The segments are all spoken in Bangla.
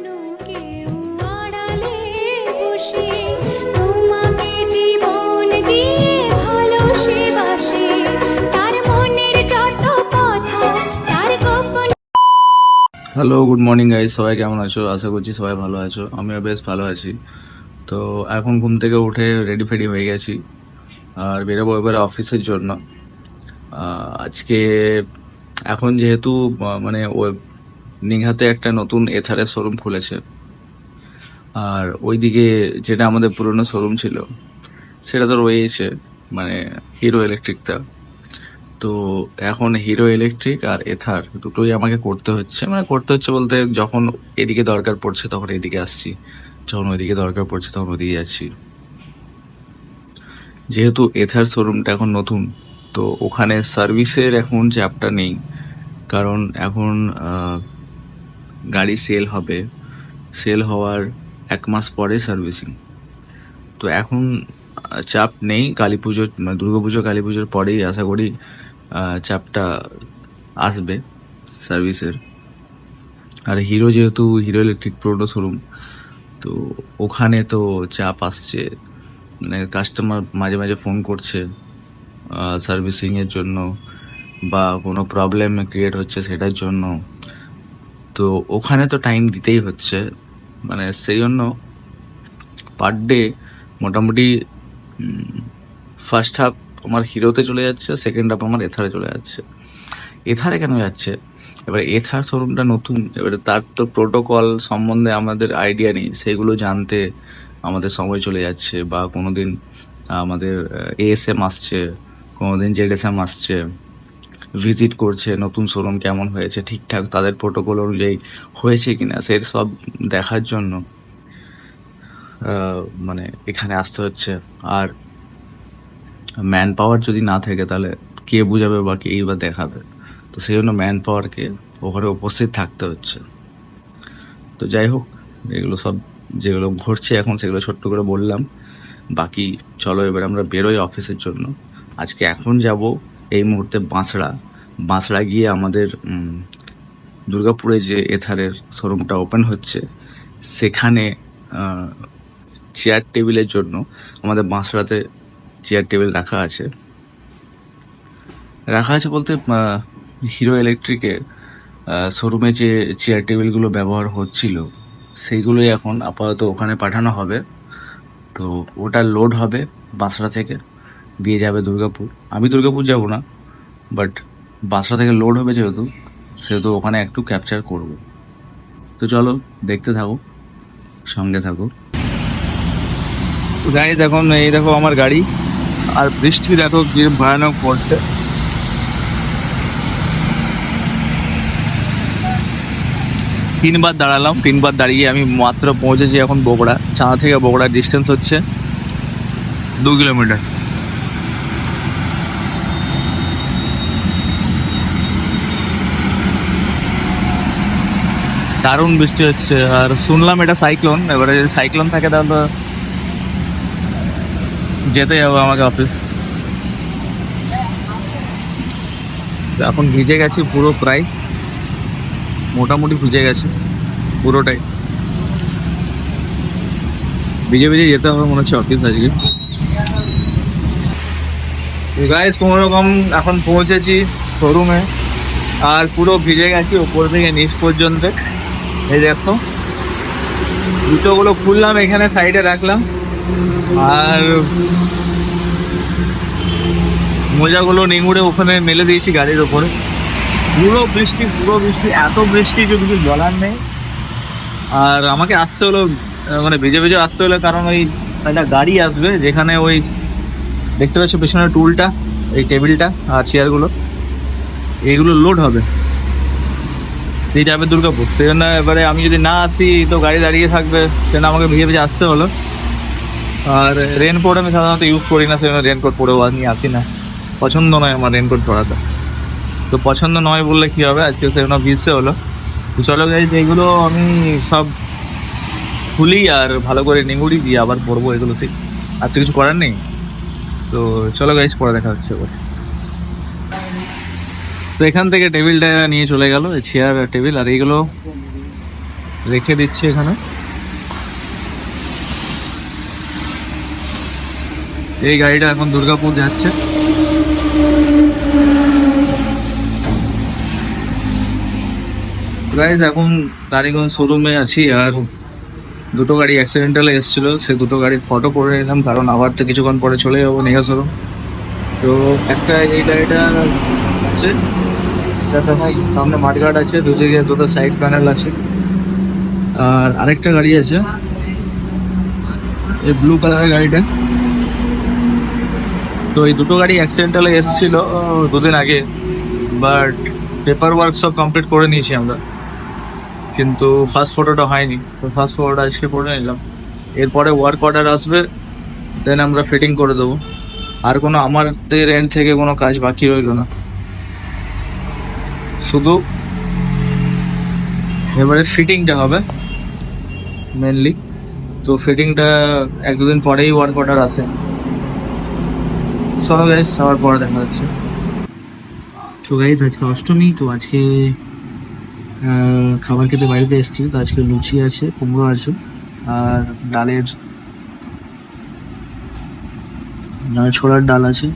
Hello, good morning guys. সবাই কেমন আছো? আশা করছি সবাই ভালো আছো। আমিও বেশ ভালো আছি। তো এখন ঘুম থেকে উঠে রেডি ফেডি হয়ে গেছি আর বেরোবো এবার অফিসের জন্য। আজকে এখন যেহেতু মানে নিঘাতে একটা নতুন এথারের শোরুম খুলেছে, আর ওইদিকে যেটা আমাদের পুরনো শোরুম ছিল সেটা তো রয়েছে, মানে হিরো ইলেকট্রিকটা। তো এখন হিরো ইলেকট্রিক আর এথার দুটোই আমাকে করতে হচ্ছে, মানে করতে হচ্ছে বলতে যখন এদিকে দরকার পড়ছে তখন এদিকে আসছি, যখন ওইদিকে দরকার পড়ছে তখন ওদিকে যাচ্ছি। যেহেতু এথার শোরুমটা এখন নতুন, তো ওখানে সার্ভিসের এখন চাপটা নেই, কারণ এখন গাড়ি সেল হবে, সেল হওয়ার 1 মাস পরে সার্ভিসিং। তো এখন চাপ নেই। কালী পুজো, মানে দুর্গা পুজো কালী পুজোর পরেই আশা করি চাপটা আসবে সার্ভিসের। আর হিরো যেহেতু হিরো ইলেকট্রিক পুরোনো শোরুম, তো ওখানে তো চাপ আসছে, মানে কাস্টমার মাঝে মাঝে ফোন করছে সার্ভিসিংয়ের জন্য বা কোনো প্রবলেম ক্রিয়েট হচ্ছে সেটার জন্য। তো ওখানে তো টাইম দিতেই হচ্ছে, মানে সেই জন্য পার ডে মোটামুটি ফার্স্ট হাফ আমার হিরোতে চলে যাচ্ছে, সেকেন্ড হাফ আমার এথারে চলে যাচ্ছে। এথারে কেন যাচ্ছে? এবার এথার শোরুমটা নতুন, এবারে তার তো প্রোটোকল সম্বন্ধে আমাদের আইডিয়া নেই, সেগুলো জানতে আমাদের সময় চলে যাচ্ছে। বা কোনোদিন আমাদের এএসএম আসছে, কোনোদিন জেডএসএম আসছে, ভিজিট করছে নতুন শোরুম কেমন হয়েছে, ঠিকঠাক তাদের প্রোটোকল অনুযায়ী হয়েছে কিনা সে সব দেখার জন্য মানে এখানে আসতে হচ্ছে। আর ম্যান পাওয়ার যদি না থাকে তাহলে কে বুঝাবে বা কেই বা দেখাবে? তো সেই জন্য ম্যান পাওয়ারকে ওখানে উপস্থিত থাকতে হচ্ছে। তো যাই হোক, এগুলো সব যেগুলো ঘটছে এখন সেগুলো ছোট্ট করে বললাম। বাকি চলো এবার আমরা বেরোই অফিসের জন্য। আজকে এখন যাব এই মুহূর্তে বাঁশড়া গিয়ে আমাদের দুর্গাপুরে যে এথারের শোরুমটা ওপেন হচ্ছে সেখানে চেয়ার টেবিলের জন্য আমাদের বাঁশড়াতে চেয়ার টেবিল রাখা আছে বলতে হিরো ইলেকট্রিকের শোরুমে যে চেয়ার টেবিলগুলো ব্যবহার হচ্ছিল সেইগুলোই এখন আপাতত ওখানে পাঠানো হবে। তো ওটা লোড হবে বাঁশড়া থেকে, দিয়ে যাবে দুর্গাপুর। আমি দুর্গাপুর যাব না, বাট বাঁশড়া থেকে লোড হবে সেহেতু ওখানে একটু ক্যাপচার করব। তো চলো দেখতে থাকো, সঙ্গে থাকো। গাইজ এখন এই দেখো আমার গাড়ি, আর বৃষ্টি দেখো কি ভয়ানক পড়ছে। তিনবার দাঁড়িয়ে আমি মাত্র পৌঁছেছি এখন বগুড়া। চাঁদা থেকে বগুড়ার ডিস্টেন্স হচ্ছে 2 কিলোমিটার। দারুণ বৃষ্টি হচ্ছে, আর শুনলাম এটা সাইক্লোন। এবারে যদি সাইক্লোন থাকে তাহলে তো যেতে হবে আমাকে অফিস। এখন ভিজে গেছি পুরো, প্রায় মোটামুটি ভিজে গেছে পুরোটাই। ভিজে যেতে হবে মনে হচ্ছে অফিস আজকে। গাইস কোনো রকম এখন পৌঁছেছি শোরুমে, আর পুরো ভিজে গেছি ওপর থেকে নিচ পর্যন্ত। এই দেখো জুতোগুলো খুললাম, এখানে সাইডে রাখলাম, আর মোজাগুলো নিংড়ে ওখানে মেলে দিয়েছি গাড়ির ওপরে। পুরো বৃষ্টি, এত বৃষ্টি যে কিছু বলার নেই। আর আমাকে আসতে হলো, মানে ভিজে আসতে হলো, কারণ ওই একটা গাড়ি আসবে যেখানে ওই দেখতে পাচ্ছ পেছনের টুলটা, এই টেবিলটা আর চেয়ারগুলো, এইগুলো লোড হবে, এই যাবে দুর্গাপুর। সেই জন্য এবারে আমি যদি না আসি তো গাড়ি দাঁড়িয়ে থাকবে, সেজন্য আমাকে ভিজে আসতে হলো। আর রেনকোট আমি সাধারণত ইউজ করি না, সেজন্য রেনকোট পরেও নিয়ে আসি না, পছন্দ নয় আমার রেনকোট পরাটা। তো পছন্দ নয় বললে কী হবে, আজকে সেজন্য ভিজতে হলো। তো চলো গাইজ, এইগুলো আমি সব খুলি আর ভালো করে নিংড়ি দিয়ে আবার পরবো এগুলোতে, আর তো কিছু করার নেই। তো চলো গাইজ, পরে দেখা হচ্ছে এবার। তো এখান থেকে টেবিলটা নিয়ে চলে গেল, চেয়ার টেবিল, আর এইগুলো রেখে দিচ্ছি এখানে। এই গাড়িটা এখন দুর্গাপুর যাচ্ছে। গাইজ এখন টালিগঞ্জ শোরুমে আছি, আর দুটো গাড়ি অ্যাক্সিডেন্টালে এসেছিলো, সে দুটো গাড়ির ফটো করে নিলাম, কারণ আবার তো কিছুক্ষণ পরে চলে যাবো নেহা শোরুম। তো একটা এই গাড়িটা আছে, এটাতে ভাই সামনে মাঠঘাট আছে, দুদিকে দুটো সাইড প্যানেল আছে। আর আরেকটা গাড়ি আছে, এই ব্লু কালারের গাড়িটা। তো এই দুটো গাড়ি অ্যাক্সিডেন্টালে এসেছিল দুদিন আগে, বাট পেপার ওয়ার্ক সব কমপ্লিট করে নিয়েছি আমরা, কিন্তু ফার্স্ট ফটোটা হয়নি। তো ফার্স্ট ফটোটা আজকে করে নিলাম, এরপরে ওয়ার্ক অর্ডার আসবে, দেন আমরা ফিটিং করে দেবো। আর কোনো আমাদের এন্ড থেকে কোনো কাজ বাকি রইলো না, শুধু এবারে ফিটিংটা হবে মেনলি। তো ফিটিংটা এক দুদিন পরেই ওয়ার্ক অর্ডার আসে। চলো গাইস, আবার পরে দেখা যাচ্ছে। তো গাইস আজকে অষ্টমী, তো আজকে খাবার খেতে বাড়িতে এসেছি। তো আজকে লুচি আছে, কুমড়ো আছে, আর ডালের ছোলার ডাল আছে,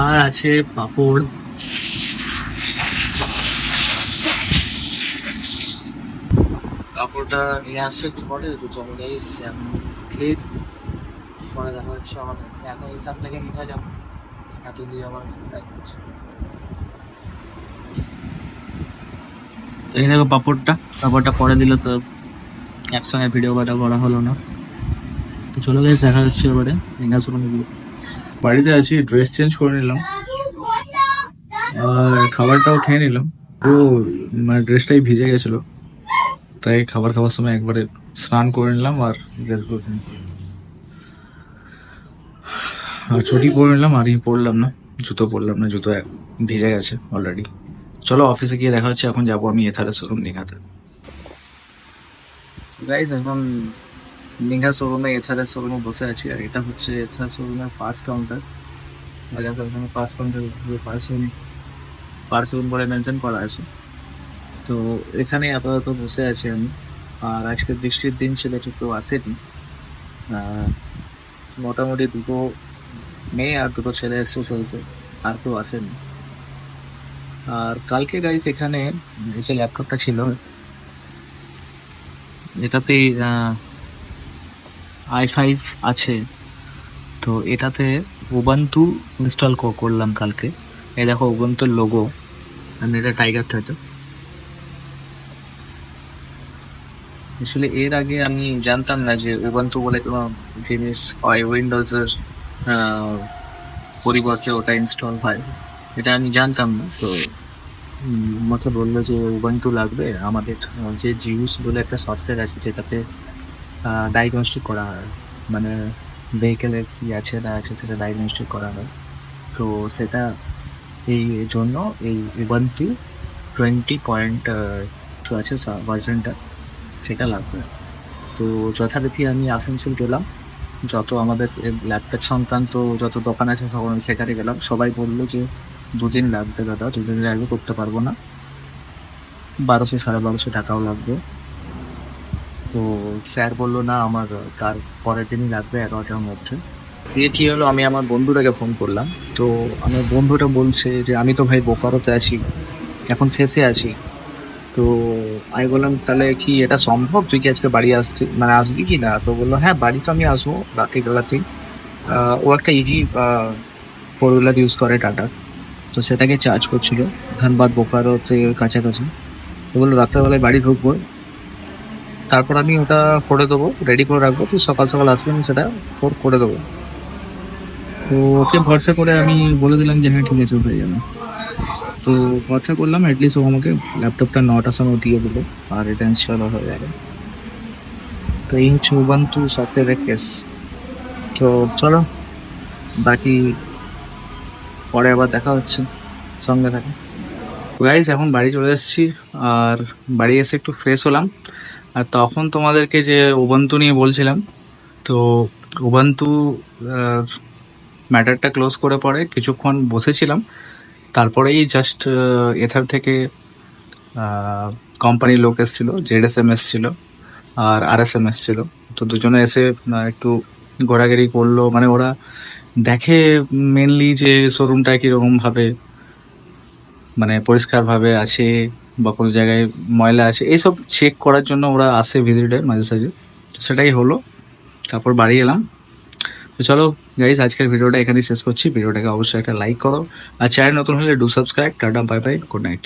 আর আছে পাঁপড়। পাঁপড়টা নিয়ে আসছে একটু পরে। তো চলো গাইস খেয়ে পরে দেখা হচ্ছে। আমাদের এখন এখান থেকে মিঠা যাবো, এত দিয়ে আমার দেখা হচ্ছে। এই দেখো পাঁপড়টা পরে দিল, তো একসঙ্গে ভিডিও করা হলো না। তো চলো গাইস, দেখা হচ্ছে এবারে নেহা শোরুমে গিয়ে। বাড়িতে আছি, ড্রেস চেঞ্জ করে নিলাম আর খাবারটাও খেয়ে নিলাম। তো মানে ড্রেসটাই ভিজে গেছিল, তাই খাবার খাওয়ার সময় একবারে স্নান করে নিলাম আর ছুটি পরে নিলাম। আর পরলাম না, জুতো পরলাম না, জুতো ভিজে গেছে অলরেডি। চলো অফিসে গিয়ে দেখা হচ্ছে। এখন যাবো আমি এথারে শোরুম দীঘাতে। গাইজ এখন দীঘা শোরুমে এছাড়া শোরুমে বসে আছি, আর এটা হচ্ছে এছাড়া শোরুমের pass counter. Pass counter purse room বলে মেনশন করা আছে। তো এখানে আপাতত বসে আছি আমি। আর আজকে বৃষ্টির দিন ছিল, তো কেউ আসেনি। মোটামুটি দুটো মেয়ে আর দুটো ছেলে এসে চলছে, আর কেউ আসেনি। আর কালকে গাইস এখানে যে ল্যাপটপটা ছিল, এটাতে i5 আছে। তো এটাতে উবান্টু ইনস্টল করলাম কালকে। এই দেখো উবান্টুর লোগো, আমি এটা টাইগার থ্রেড। আসলে এর আগে আমি জানতাম না যে উবান্টু বলে কোনো জিনিস হয় উইন্ডোজের পরিবর্তে ওটা ইনস্টল হয়, এটা আমি জানতাম না। তো আমাকে বললো যে উবান্টু লাগবে। আমাদের যে জিউস বলে একটা সফটওয়্যার আছে, যেটাতে ডায়াগনস্টিক করা হয়, মানে ভেহিকেলের কি আছে না আছে সেটা ডায়াগনস্টিক করা হয়। তো সেটা এই জন্য এই উবান্টু 20.2 আছে ভার্সনটা, সেটা লাগবে। তো যথারীতি আমি আসানসোল গেলাম, যত আমাদের ল্যাপটপ সংক্রান্ত যত দোকান আছে সব আমি সেখানে গেলাম। সবাই বললো যে দুদিন লাগবে দাদা, দুদিনের আগে করতে পারবো না, 1200-1250 টাকাও লাগবে। তো স্যার বললো না, আমার তার পরের দিনই লাগবে 11টার মধ্যে। দিয়ে কী হলো, আমি আমার বন্ধুটাকে ফোন করলাম। তো আমার বন্ধুটা বলছে যে আমি তো ভাই বোকারোতে আছি, এখন ফেসে আছি। তো আমি বললাম তাহলে কি এটা সম্ভব, তুই কি আজকে বাড়ি আসবি কি না? তো বললো হ্যাঁ, বাড়ি তো আমি আসবো রাতে বেলাতেই। ও একটা ইভি 4 হুইলার ইউজ করে টাটা, তো সেটাকে চার্জ করছিল ধানবাদ বোকারোতে কাছাকাছি। তো বললো রাত্রেবেলায় বাড়ি ঢুকবো, তারপর আমি ওটা করে দেবো, রেডি করে রাখবো, তুই সকাল সকাল আসবি, আমি সেটা করে দেবো। তো ওকে ভরসা করে আমি বলে দিলাম যে হ্যাঁ ঠিক আছে, হয়ে যাবে। তো ভরসা করলাম, অ্যাটলিস্ট ও আমাকে ল্যাপটপটা 9টার সময় দিয়ে দিলো, আর এটা ইনস্টল হয়ে যাবে। তো এই হচ্ছে উবান্টু সফটওয়্যারের কেস। তো চলো বাকি পরে আবার দেখা হচ্ছে, সঙ্গে থাকে। গাইজ এখন বাড়ি চলে এসেছি, আর বাড়ি এসে একটু ফ্রেশ হলাম। আর তখন তোমাদেরকে যে উবান্টু নিয়ে বলছিলাম, তো উবান্টু ম্যাটারটা ক্লোজ করে পরে কিছুক্ষণ বসেছিলাম, তারপরেই জাস্ট এথার থেকে কোম্পানির লোক এসেছিল, ZSM এসেছিল আর RSM এসেছিল। তো দুজনে এসে একটু ঘোরাঘুরি করলো, মানে ওরা দেখে মেনলি যে শোরুমটা কীরকমভাবে মানে পরিষ্কারভাবে আছে বা কোনো জায়গায় ময়লা আছে এইসব চেক করার জন্য ওরা আসে ভিজিটে মাঝে সাঝে। তো সেটাই হলো, তারপর বাড়ি এলাম। তো চলো গাইজ, আজকের ভিডিওটা এখানেই শেষ করছি। ভিডিওটাকে অবশ্যই একটা লাইক করো, আর চ্যানেল নতুন হলে do subscribe. Tata, bye bye, good night.